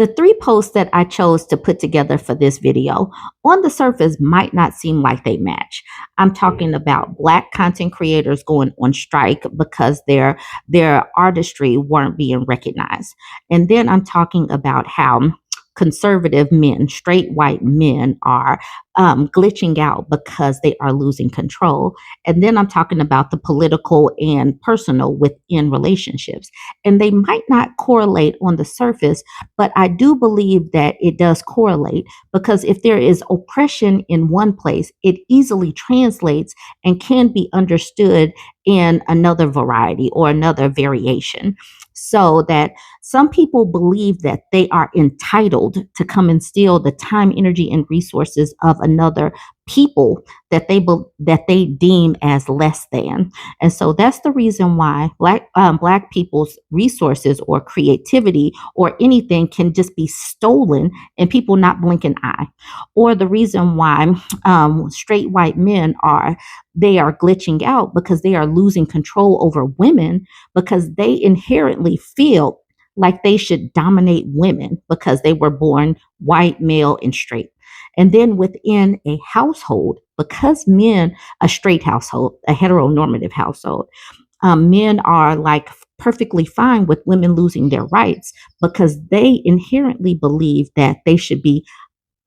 The three posts that I chose to put together for this video on the surface might not seem like they match. I'm talking about Black content creators going on strike because their artistry weren't being recognized. And then I'm talking about how conservative men, straight white men, are glitching out because they are losing control. And then I'm talking about the political and personal within relationships. And they might not correlate on the surface, but I do believe that it does correlate, because if there is oppression in one place, it easily translates and can be understood in another variety or another variation. So that some people believe that they are entitled to come and steal the time, energy, and resources of another people that they deem as less than. And so that's the reason why black people's resources or creativity or anything can just be stolen and people not blink an eye. Or the reason why straight white men are glitching out because they are losing control over women, because they inherently feel like they should dominate women because they were born white, male, and straight. And then within a household, because men, a straight household, a heteronormative household, men are like perfectly fine with women losing their rights because they inherently believe that they should be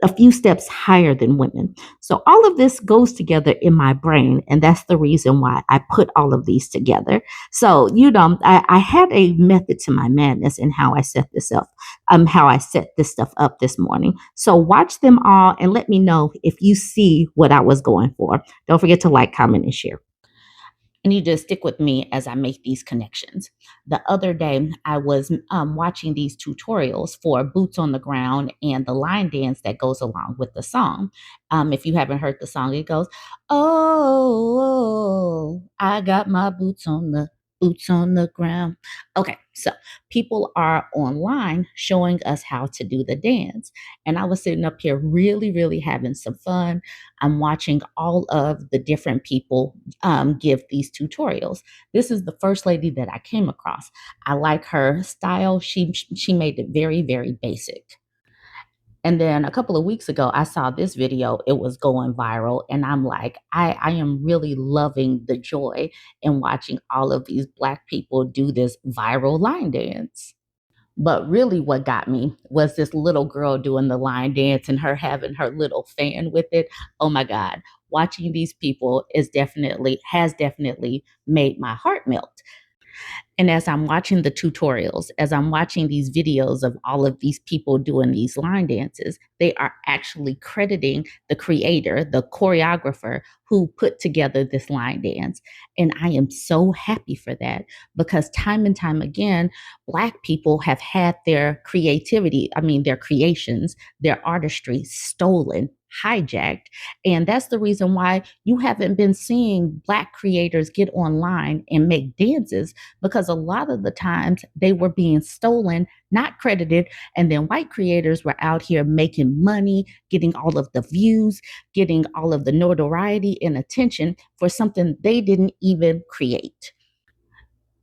a few steps higher than women. So all of this goes together in my brain, and that's the reason why I put all of these together. So, I had a method to my madness in how I set this up, how I set this stuff up this morning. So watch them all and let me know if you see what I was going for. Don't forget to like, comment, and share. I need you to stick with me as I make these connections. The other day, I was watching these tutorials for boots on the ground and the line dance that goes along with the song. If you haven't heard the song, it goes, "Oh, I got my boots on the ground." Okay, so people are online showing us how to do the dance. And I was sitting up here really, really having some fun. I'm watching all of the different people give these tutorials. This is the first lady that I came across. I like her style. She made it very, very basic. And then a couple of weeks ago, I saw this video. It was going viral. And I'm like, I am really loving the joy in watching all of these Black people do this viral line dance. But really, what got me was this little girl doing the line dance and her having her little fan with it. Oh my God. Watching these people has definitely made my heart melt. And as I'm watching the tutorials, as I'm watching these videos of all of these people doing these line dances, they are actually crediting the creator, the choreographer who put together this line dance. And I am so happy for that, because time and time again, Black people have had their creativity, their creations, their artistry stolen, hijacked. And that's the reason why you haven't been seeing Black creators get online and make dances, because a lot of the times they were being stolen, not credited, and then white creators were out here making money, getting all of the views, getting all of the notoriety and attention for something they didn't even create.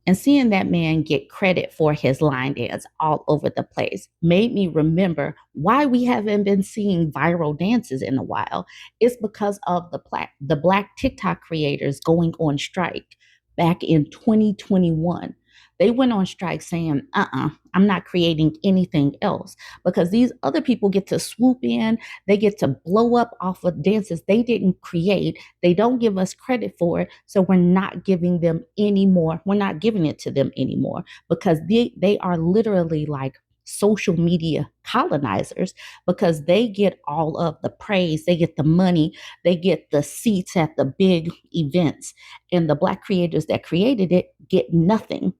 And seeing that man get credit for his line dance all over the place made me remember why we haven't been seeing viral dances in a while. It's because of the black TikTok creators going on strike back in 2021. They went on strike saying, I'm not creating anything else, because these other people get to swoop in, they get to blow up off of dances they didn't create. They don't give us credit for it. So we're not giving them any more. We're not giving it to them anymore, because they are literally like social media colonizers, because they get all of the praise, they get the money, they get the seats at the big events, and the Black creators that created it get nothing.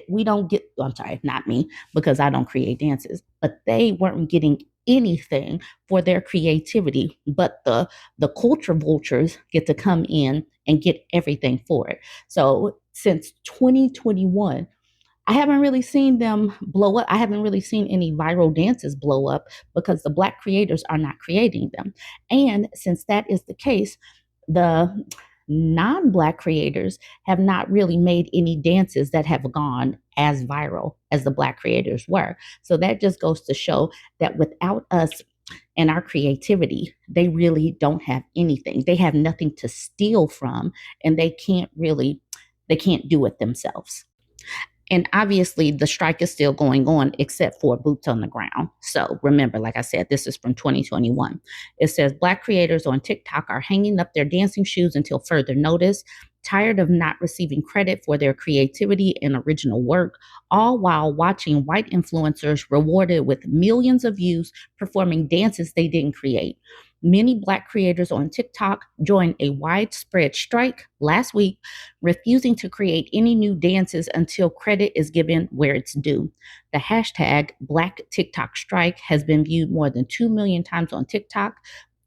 We don't get, I'm sorry, not me, because I don't create dances, but they weren't getting anything for their creativity, but the culture vultures get to come in and get everything for it. So since 2021, I haven't really seen them blow up. I haven't really seen any viral dances blow up, because the Black creators are not creating them. And since that is the case, the Non-Black creators have not really made any dances that have gone as viral as the Black creators were. So that just goes to show that without us and our creativity, they really don't have anything. They have nothing to steal from, and they can't do it themselves. And obviously, the strike is still going on, except for boots on the ground. So remember, like I said, this is from 2021. It says Black creators on TikTok are hanging up their dancing shoes until further notice, tired of not receiving credit for their creativity and original work, all while watching white influencers rewarded with millions of views performing dances they didn't create. Many Black creators on TikTok joined a widespread strike last week, refusing to create any new dances until credit is given where it's due. The hashtag Black TikTok Strike has been viewed more than 2 million times on TikTok,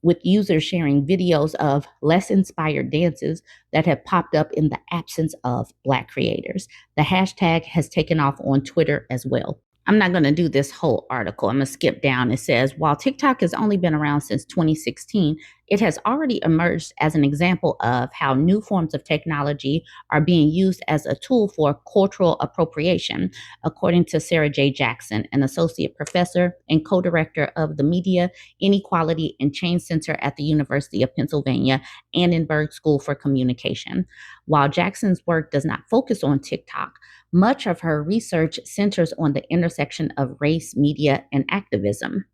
with users sharing videos of less inspired dances that have popped up in the absence of Black creators. The hashtag has taken off on Twitter as well. I'm not going to do this whole article. I'm going to skip down. It says, while TikTok has only been around since 2016, it has already emerged as an example of how new forms of technology are being used as a tool for cultural appropriation, according to Sarah J. Jackson, an associate professor and co-director of the Media, Inequality, and Change Center at the University of Pennsylvania Annenberg School for Communication. While Jackson's work does not focus on TikTok, much of her research centers on the intersection of race, media, and activism.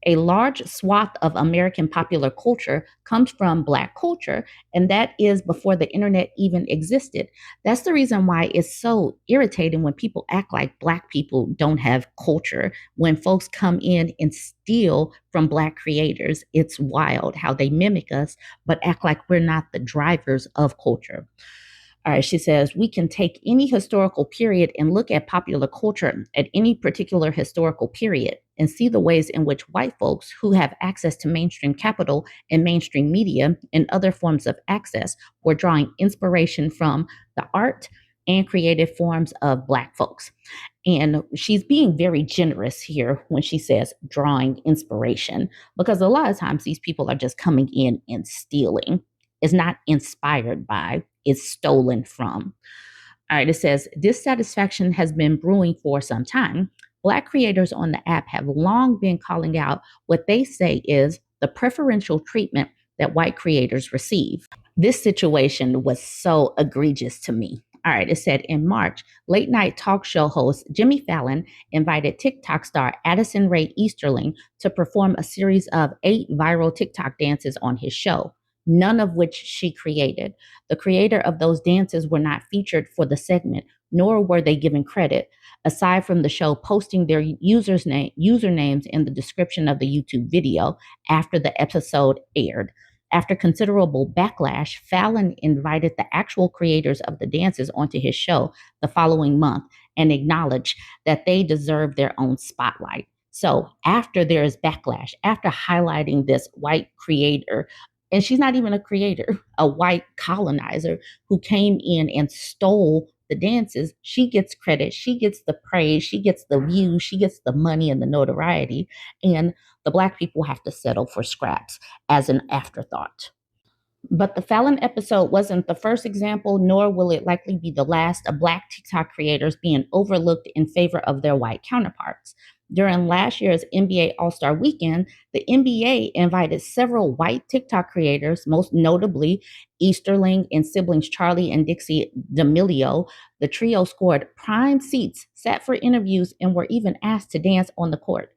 A large swath of American popular culture comes from Black culture, and that is before the internet even existed. That's the reason why it's so irritating when people act like Black people don't have culture. When folks come in and steal from Black creators, it's wild how they mimic us, but act like we're not the drivers of culture. All right, she says, we can take any historical period and look at popular culture at any particular historical period and see the ways in which white folks who have access to mainstream capital and mainstream media and other forms of access were drawing inspiration from the art and creative forms of Black folks. And she's being very generous here when she says drawing inspiration, because a lot of times these people are just coming in and stealing. It's not inspired by, it's stolen from. All right, it says dissatisfaction has been brewing for some time. Black creators on the app have long been calling out what they say is the preferential treatment that white creators receive. This situation was so egregious to me. All right, it said in March, late night talk show host Jimmy Fallon invited TikTok star Addison Rae Easterling to perform a series of 8 viral TikTok dances on his show, none of which she created. The creator of those dances were not featured for the segment, nor were they given credit, aside from the show posting their usernames in the description of the YouTube video after the episode aired. After considerable backlash, Fallon invited the actual creators of the dances onto his show the following month and acknowledged that they deserve their own spotlight. So after there is backlash, after highlighting this white creator, and she's not even a creator, a white colonizer who came in and stole the dances, she gets credit, she gets the praise, she gets the views, she gets the money and the notoriety, and the Black people have to settle for scraps as an afterthought. But the Fallon episode wasn't the first example, nor will it likely be the last, of Black TikTok creators being overlooked in favor of their white counterparts. During last year's NBA All-Star Weekend, the NBA invited several white TikTok creators, most notably Easterling and siblings Charlie and Dixie D'Amelio. The trio scored prime seats, sat for interviews, and were even asked to dance on the court.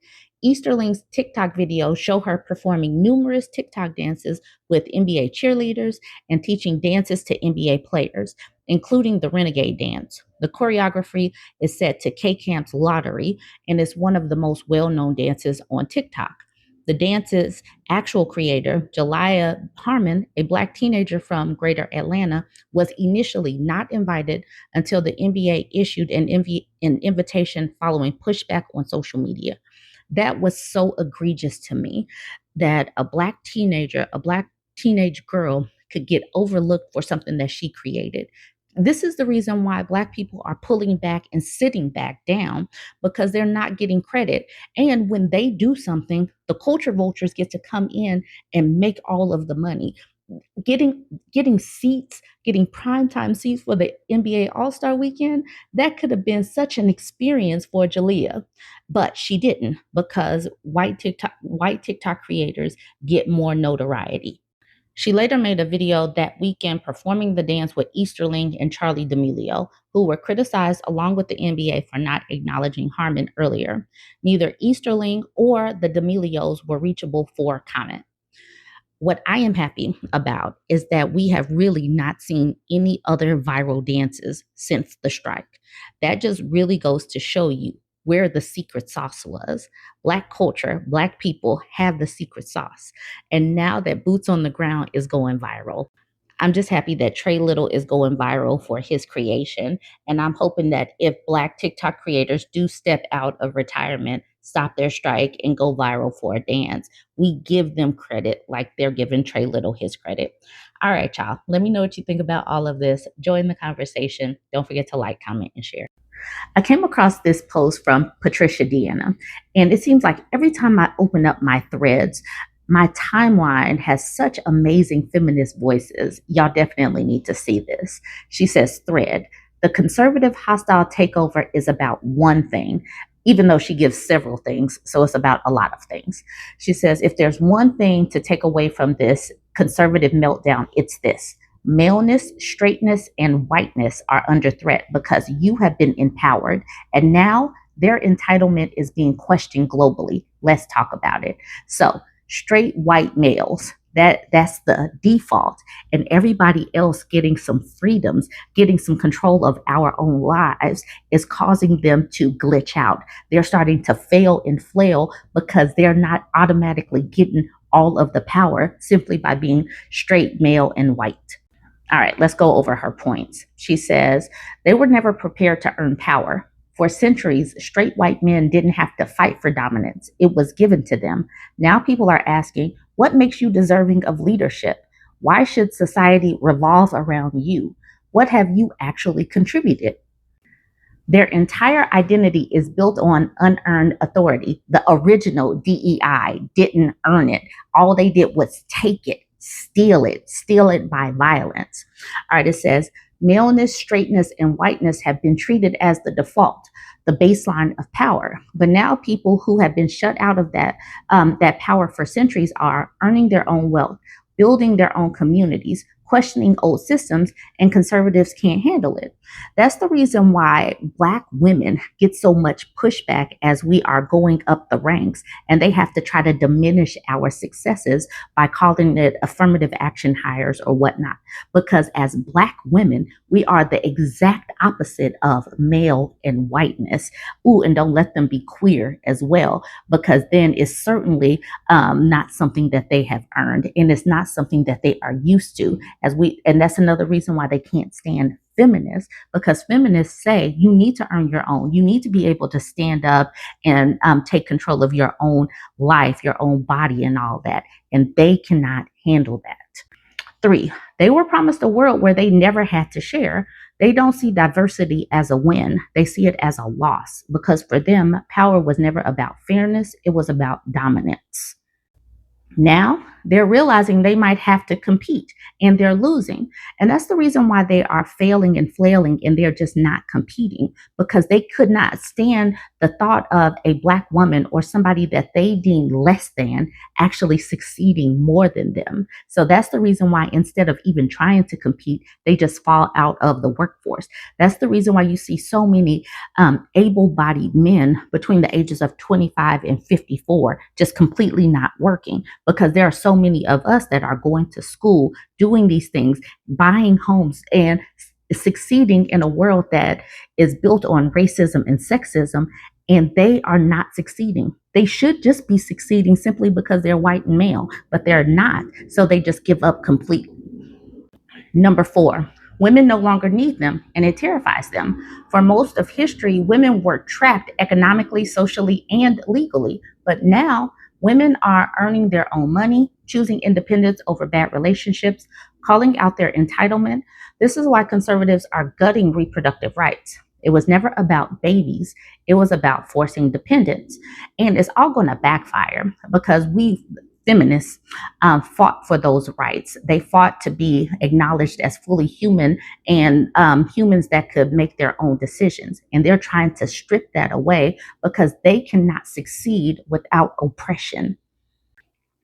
Easterling's TikTok videos show her performing numerous TikTok dances with NBA cheerleaders and teaching dances to NBA players, including the Renegade dance. The choreography is set to K-Camp's Lottery and is one of the most well-known dances on TikTok. The dance's actual creator, Jaliyah Harmon, a Black teenager from Greater Atlanta, was initially not invited until the NBA issued an invitation following pushback on social media. That was so egregious to me that a Black teenager, a Black teenage girl, could get overlooked for something that she created. This is the reason why Black people are pulling back and sitting back down, because they're not getting credit. And when they do something, the culture vultures get to come in and make all of the money. getting getting seats, getting primetime seats for the NBA All-Star weekend, that could have been such an experience for Jalea. But she didn't because white TikTok creators get more notoriety. She later made a video that weekend performing the dance with Easterling and Charlie D'Amelio, who were criticized along with the NBA for not acknowledging Harmon earlier. Neither Easterling or the D'Amelios were reachable for comment. What I am happy about is that we have really not seen any other viral dances since the strike. That just really goes to show you where the secret sauce was. Black culture, Black people have the secret sauce. And now that Boots on the Ground is going viral, I'm just happy that Trey Little is going viral for his creation. And I'm hoping that if Black TikTok creators do step out of retirement, stop their strike, and go viral for a dance, we give them credit like they're giving Trey Little his credit. All right, y'all. Let me know what you think about all of this. Join the conversation. Don't forget to like, comment, and share. I came across this post from Patricia Deanna, and it seems like every time I open up my threads, my timeline has such amazing feminist voices. Y'all definitely need to see this. She says, thread, the conservative hostile takeover is about one thing, even though she gives several things. So it's about a lot of things. She says, if there's one thing to take away from this conservative meltdown, it's this. Maleness, straightness, and whiteness are under threat because you have been empowered, and now their entitlement is being questioned globally. Let's talk about it. So, straight white males, that's the default, and everybody else getting some freedoms, getting some control of our own lives is causing them to glitch out. They're starting to fail and flail because they're not automatically getting all of the power simply by being straight, male, and white. All right, let's go over her points. She says, they were never prepared to earn power. For centuries, straight white men didn't have to fight for dominance. It was given to them. Now people are asking, what makes you deserving of leadership? Why should society revolve around you? What have you actually contributed? Their entire identity is built on unearned authority. The original DEI didn't earn it. All they did was take it, steal it by violence. All right, it says, maleness, straightness, and whiteness have been treated as the default, the baseline of power. But now people who have been shut out of that power for centuries are earning their own wealth, building their own communities, questioning old systems, and conservatives can't handle it. That's the reason why Black women get so much pushback as we are going up the ranks, and they have to try to diminish our successes by calling it affirmative action hires or whatnot. Because as Black women, we are the exact opposite of male and whiteness. Ooh, and don't let them be queer as well, because then it's certainly not something that they have earned, and it's not something that they are used to. And that's another reason why they can't stand feminists, because feminists say you need to earn your own. You need to be able to stand up and take control of your own life, your own body, and all that. And they cannot handle that. 3, they were promised a world where they never had to share. They don't see diversity as a win. They see it as a loss, because for them, power was never about fairness. It was about dominance. Now they're realizing they might have to compete, and they're losing. And that's the reason why they are failing and flailing, and they're just not competing, because they could not stand the thought of a Black woman or somebody that they deem less than actually succeeding more than them. So that's the reason why instead of even trying to compete, they just fall out of the workforce. That's the reason why you see so many able-bodied men between the ages of 25 and 54 just completely not working, because there are so many of us that are going to school, doing these things, buying homes, and succeeding in a world that is built on racism and sexism, and they are not succeeding. They should just be succeeding simply because they're white and male, but they're not. So they just give up completely. Number 4, women no longer need them, and it terrifies them. For most of history, women were trapped economically, socially, and legally. But now, women are earning their own money, choosing independence over bad relationships, calling out their entitlement. This is why conservatives are gutting reproductive rights. It was never about babies. It was about forcing dependence. And it's all going to backfire, because feminists fought for those rights. They fought to be acknowledged as fully human and humans that could make their own decisions. And they're trying to strip that away because they cannot succeed without oppression.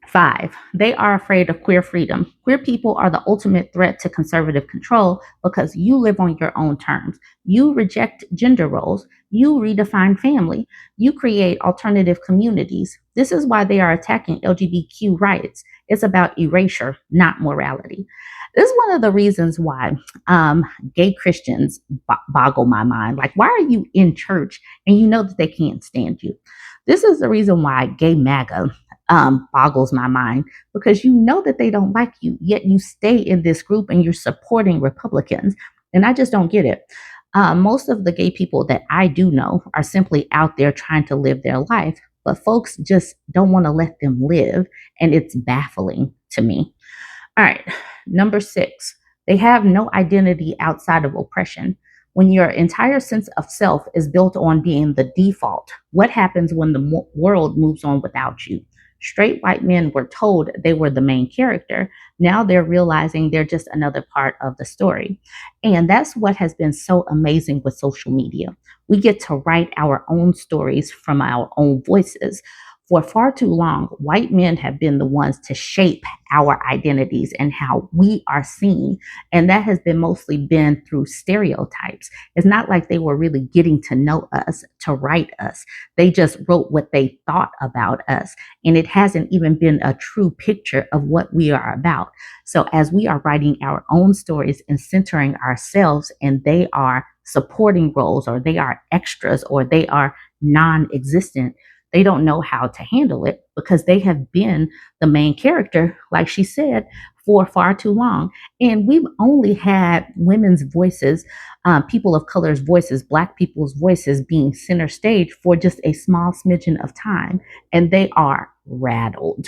5, they are afraid of queer freedom. Queer people are the ultimate threat to conservative control because you live on your own terms. You reject gender roles. You redefine family. You create alternative communities. This is why they are attacking LGBTQ rights. It's about erasure, not morality. This is one of the reasons why gay Christians boggle my mind. Like, why are you in church and you know that they can't stand you? This is the reason why gay MAGA boggles my mind, because you know that they don't like you, yet you stay in this group and you're supporting Republicans. And I just don't get it. Most of the gay people that I do know are simply out there trying to live their life, but folks just don't want to let them live. And it's baffling to me. All right, number 6, they have no identity outside of oppression. When your entire sense of self is built on being the default, what happens when the world moves on without you? Straight white men were told they were the main character. Now they're realizing they're just another part of the story. And that's what has been so amazing with social media. We get to write our own stories from our own voices. For far too long, white men have been the ones to shape our identities and how we are seen. And that has been mostly been through stereotypes. It's not like they were really getting to know us to write us. They just wrote what they thought about us. And it hasn't even been a true picture of what we are about. So as we are writing our own stories and centering ourselves, and they are supporting roles, or they are extras, or they are non-existent, they don't know how to handle it because they have been the main character, like she said, for far too long. And we've only had women's voices, people of color's voices, Black people's voices being center stage for just a small smidgen of time. And they are rattled.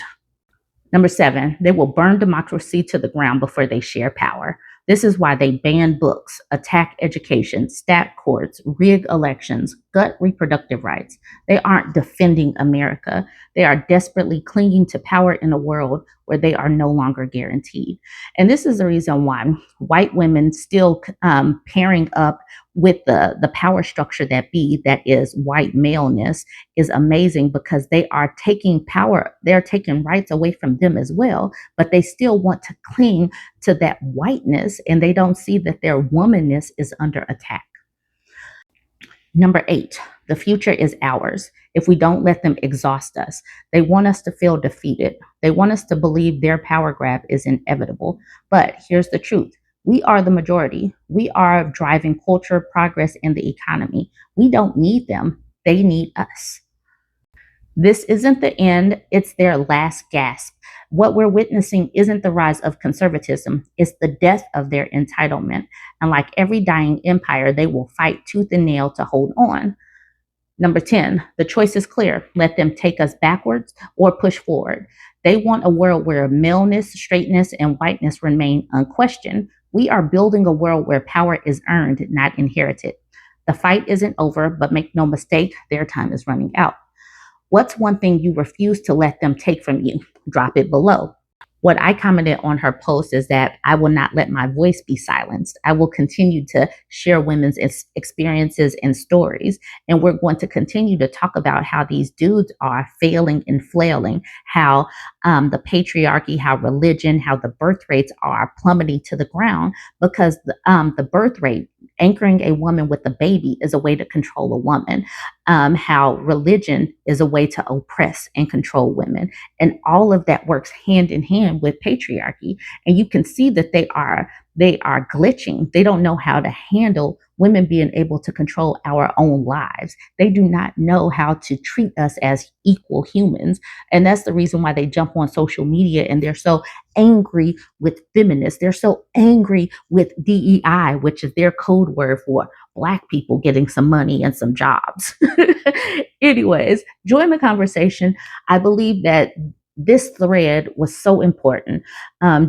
Number 7, they will burn democracy to the ground before they share power. This is why they ban books, attack education, stack courts, rig elections, gut reproductive rights. They aren't defending America. They are desperately clinging to power in a world where they are no longer guaranteed. And this is the reason why white women still pairing up with the power structure that is white maleness is amazing, because they are taking power, they're taking rights away from them as well, but they still want to cling to that whiteness, and they don't see that their womanness is under attack. Number 8, the future is ours if we don't let them exhaust us. They want us to feel defeated. They want us to believe their power grab is inevitable. But here's the truth. We are the majority. We are driving culture, progress, and the economy. We don't need them. They need us. This isn't the end, it's their last gasp. What we're witnessing isn't the rise of conservatism, it's the death of their entitlement. And like every dying empire, they will fight tooth and nail to hold on. Number 10, the choice is clear. Let them take us backwards or push forward. They want a world where maleness, straightness, and whiteness remain unquestioned. We are building a world where power is earned, not inherited. The fight isn't over, but make no mistake, their time is running out. What's one thing you refuse to let them take from you? Drop it below. What I commented on her post is that I will not let my voice be silenced. I will continue to share women's experiences and stories. And we're going to continue to talk about how these dudes are failing and flailing, how the patriarchy, how religion, how the birth rates are plummeting to the ground, because the birth rate, anchoring a woman with a baby, is a way to control a woman. How religion is a way to oppress and control women. And all of that works hand in hand with patriarchy. And you can see that they are glitching. They don't know how to handle women being able to control our own lives. They do not know how to treat us as equal humans. And that's the reason why they jump on social media and they're so angry with feminists. They're so angry with DEI, which is their code word for Black people getting some money and some jobs. Anyways, join the conversation. I believe that this thread was so important.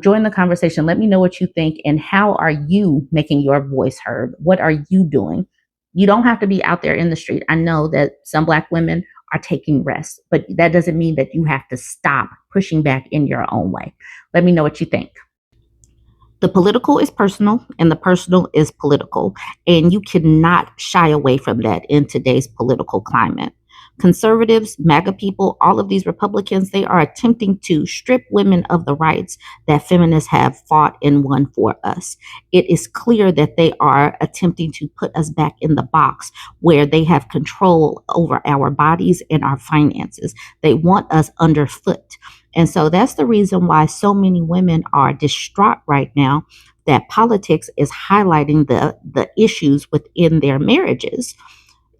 Join the conversation. Let me know what you think, and how are you making your voice heard? What are you doing? You don't have to be out there in the street. I know that some Black women are taking rest. But that doesn't mean that you have to stop pushing back in your own way. Let me know what you think. The political is personal and the personal is political. And you cannot shy away from that in today's political climate. Conservatives, MAGA people, all of these Republicans, they are attempting to strip women of the rights that feminists have fought and won for us. It is clear that they are attempting to put us back in the box where they have control over our bodies and our finances. They want us underfoot. And so that's the reason why so many women are distraught right now, that politics is highlighting the issues within their marriages.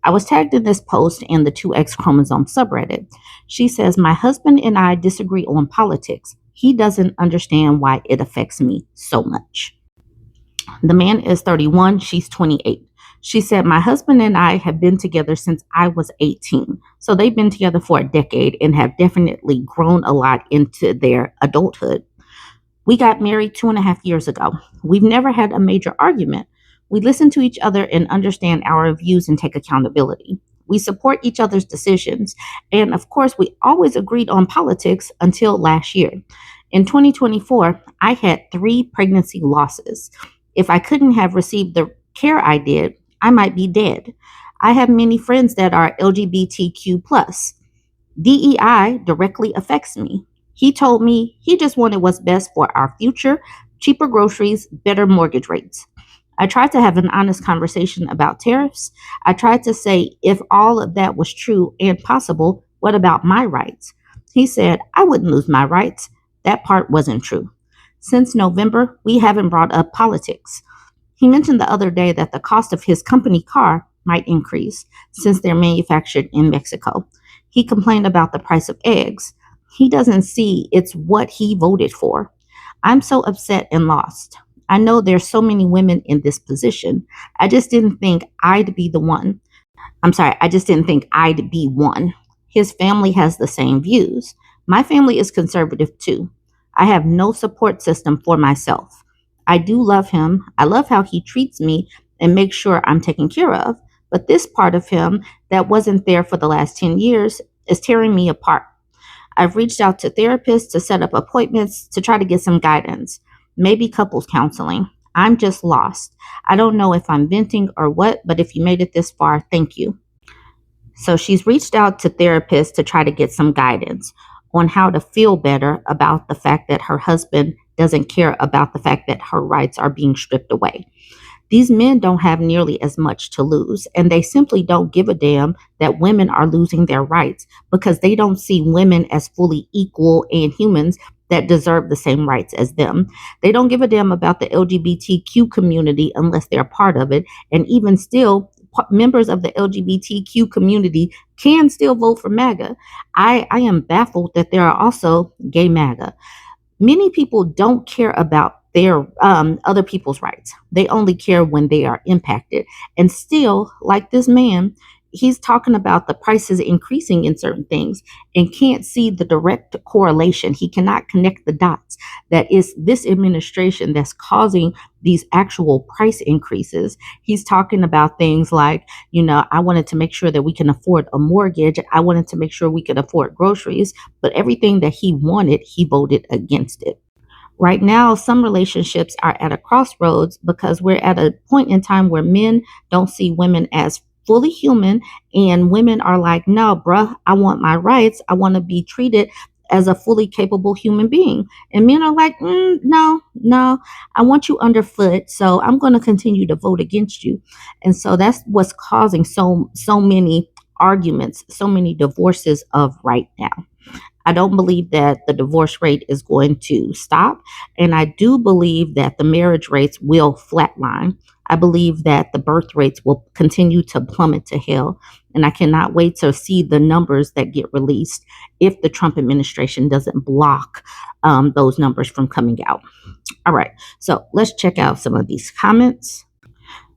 I was tagged in this post in the 2X chromosome subreddit. She says, "My husband and I disagree on politics. He doesn't understand why it affects me so much." The man is 31, she's 28. She said, "My husband and I have been together since I was 18. So they've been together for a decade and have definitely grown a lot into their adulthood. We got married 2.5 years ago. We've never had a major argument. We listen to each other and understand our views and take accountability. We support each other's decisions. And of course, we always agreed on politics until last year. In 2024, I had 3 pregnancy losses. If I couldn't have received the care I did, I might be dead. I have many friends that are LGBTQ plus. DEI directly affects me. He told me he just wanted what's best for our future, cheaper groceries, better mortgage rates. I tried to have an honest conversation about tariffs. I tried to say, if all of that was true and possible, what about my rights? He said, I wouldn't lose my rights. That part wasn't true. Since November, we haven't brought up politics. He mentioned the other day that the cost of his company car might increase since they're manufactured in Mexico. He complained about the price of eggs. He doesn't see it's what he voted for. I'm so upset and lost. I know there's so many women in this position. I just didn't think I'd be the one. I just didn't think I'd be one. His family has the same views. My family is conservative too. I have no support system for myself. I do love him. I love how he treats me and makes sure I'm taken care of. But this part of him that wasn't there for the last 10 years is tearing me apart. I've reached out to therapists to set up appointments to try to get some guidance, maybe couples counseling. I'm just lost. I don't know if I'm venting or what, but if you made it this far, thank you." So she's reached out to therapists to try to get some guidance on how to feel better about the fact that her husband doesn't care about the fact that her rights are being stripped away. These men don't have nearly as much to lose, and they simply don't give a damn that women are losing their rights because they don't see women as fully equal and humans that deserve the same rights as them. They don't give a damn about the LGBTQ community unless they're part of it, and even still, members of the LGBTQ community can still vote for MAGA. I am baffled that there are also gay MAGA. Many people don't care about their other people's rights. They only care when they are impacted. And still, like this man, he's talking about the prices increasing in certain things and can't see the direct correlation. He cannot connect the dots. That is this administration that's causing these actual price increases. He's talking about things like, I wanted to make sure that we can afford a mortgage. I wanted to make sure we could afford groceries, but everything that he wanted, he voted against it. Right now, some relationships are at a crossroads because we're at a point in time where men don't see women as fully human, and women are like, no, bruh, I want my rights. I want to be treated as a fully capable human being. And men are like, no, I want you underfoot. So I'm going to continue to vote against you. And so that's what's causing so many arguments, so many divorces of right now. I don't believe that the divorce rate is going to stop. And I do believe that the marriage rates will flatline. I believe that the birth rates will continue to plummet to hell. And I cannot wait to see the numbers that get released if the Trump administration doesn't block those numbers from coming out. All right. So let's check out some of these comments.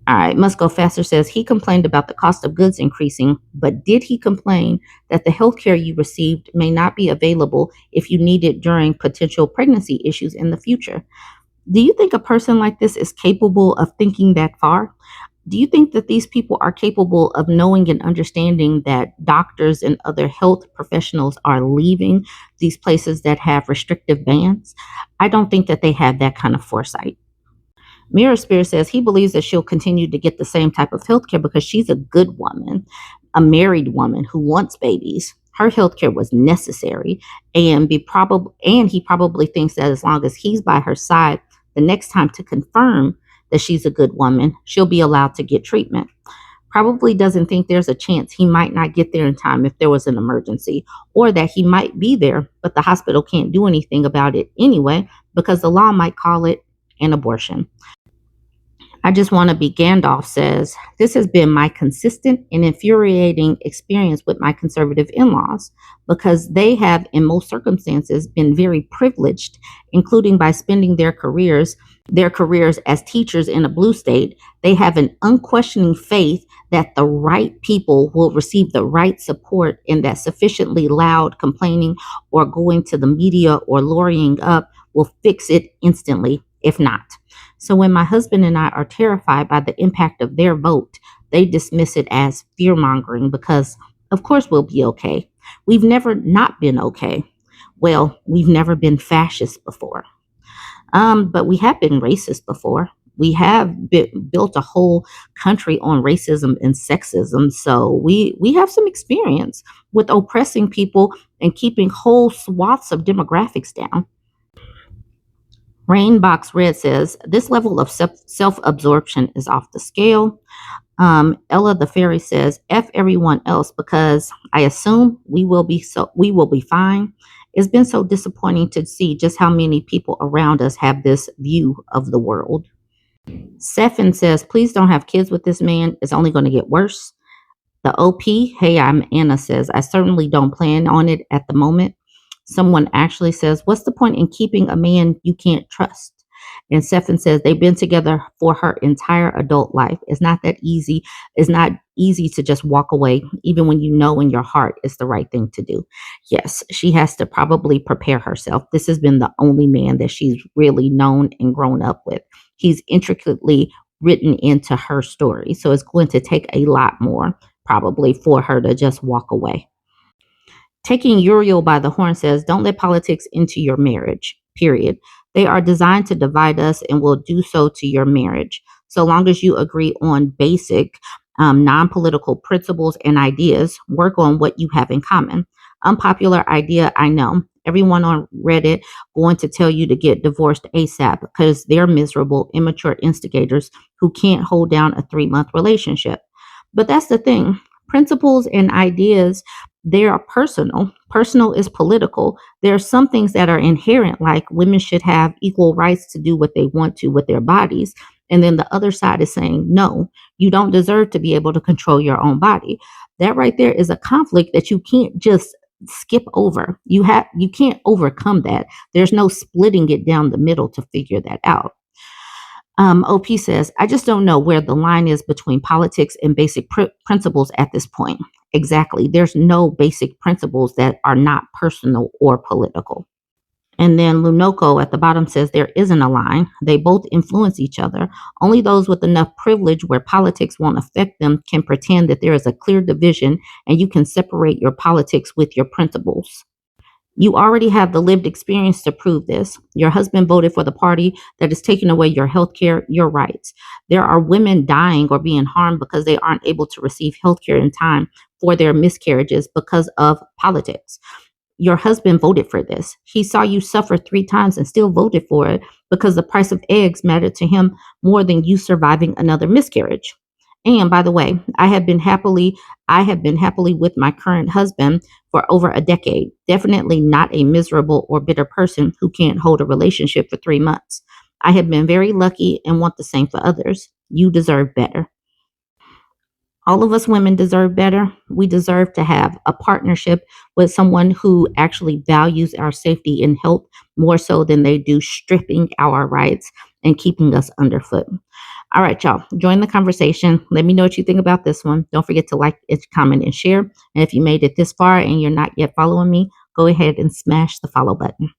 All right, Must Go Faster says he complained about the cost of goods increasing, but did he complain that the health care you received may not be available if you need it during potential pregnancy issues in the future? Do you think a person like this is capable of thinking that far? Do you think that these people are capable of knowing and understanding that doctors and other health professionals are leaving these places that have restrictive bans? I don't think that they have that kind of foresight. Mira Spears says he believes that she'll continue to get the same type of health care because she's a good woman, a married woman who wants babies. Her health care was necessary, and he probably thinks that as long as he's by her side, the next time to confirm that she's a good woman, she'll be allowed to get treatment. Probably doesn't think there's a chance he might not get there in time if there was an emergency, or that he might be there, but the hospital can't do anything about it anyway because the law might call it an abortion. I just want to be Gandalf says, this has been my consistent and infuriating experience with my conservative in laws because they have, in most circumstances, been very privileged, including by spending their careers as teachers in a blue state. They have an unquestioning faith that the right people will receive the right support and that sufficiently loud complaining or going to the media or lawyering up will fix it instantly, if not. So when my husband and I are terrified by the impact of their vote, they dismiss it as fear mongering because, of course, we'll be okay. We've never not been okay. Well, we've never been fascist before. But we have been racist before. We have built a whole country on racism and sexism. So we have some experience with oppressing people and keeping whole swaths of demographics down. Rainbox Red says, this level of self-absorption is off the scale. Ella the Fairy says, F everyone else because I assume we will be fine. It's been so disappointing to see just how many people around us have this view of the world. Sefin says, please don't have kids with this man. It's only going to get worse. The OP, hey, I'm Anna says, I certainly don't plan on it at the moment. Someone actually says, what's the point in keeping a man you can't trust? And Sefin says they've been together for her entire adult life. It's not that easy. It's not easy to just walk away, even when you know in your heart it's the right thing to do. Yes, she has to probably prepare herself. This has been the only man that she's really known and grown up with. He's intricately written into her story. So it's going to take a lot more probably for her to just walk away. Taking Uriel by the horn says, don't let politics into your marriage, period. They are designed to divide us and will do so to your marriage. So long as you agree on basic non-political principles and ideas, work on what you have in common. Unpopular idea, I know. Everyone on Reddit going to tell you to get divorced ASAP because they're miserable, immature instigators who can't hold down a 3-month relationship. But that's the thing. Principles and ideas, they are personal. Personal is political. There are some things that are inherent, like women should have equal rights to do what they want to with their bodies. And then the other side is saying, no, you don't deserve to be able to control your own body. That right there is a conflict that you can't just skip over. You can't overcome that. There's no splitting it down the middle to figure that out. OP says, I just don't know where the line is between politics and basic principles at this point. Exactly. There's no basic principles that are not personal or political. And then Lunoko at the bottom says there isn't a line. They both influence each other. Only those with enough privilege where politics won't affect them can pretend that there is a clear division and you can separate your politics with your principles. You already have the lived experience to prove this. Your husband voted for the party that is taking away your health care, your rights. There are women dying or being harmed because they aren't able to receive health care in time for their miscarriages because of politics. Your husband voted for this. He saw you suffer 3 times and still voted for it because the price of eggs mattered to him more than you surviving another miscarriage. And by the way, I have been happily with my current husband for over a decade. Definitely not a miserable or bitter person who can't hold a relationship for 3 months. I have been very lucky and want the same for others. You deserve better. All of us women deserve better. We deserve to have a partnership with someone who actually values our safety and health more so than they do stripping our rights and keeping us underfoot. All right, y'all, join the conversation. Let me know what you think about this one. Don't forget to like, comment, and share. And if you made it this far and you're not yet following me, go ahead and smash the follow button.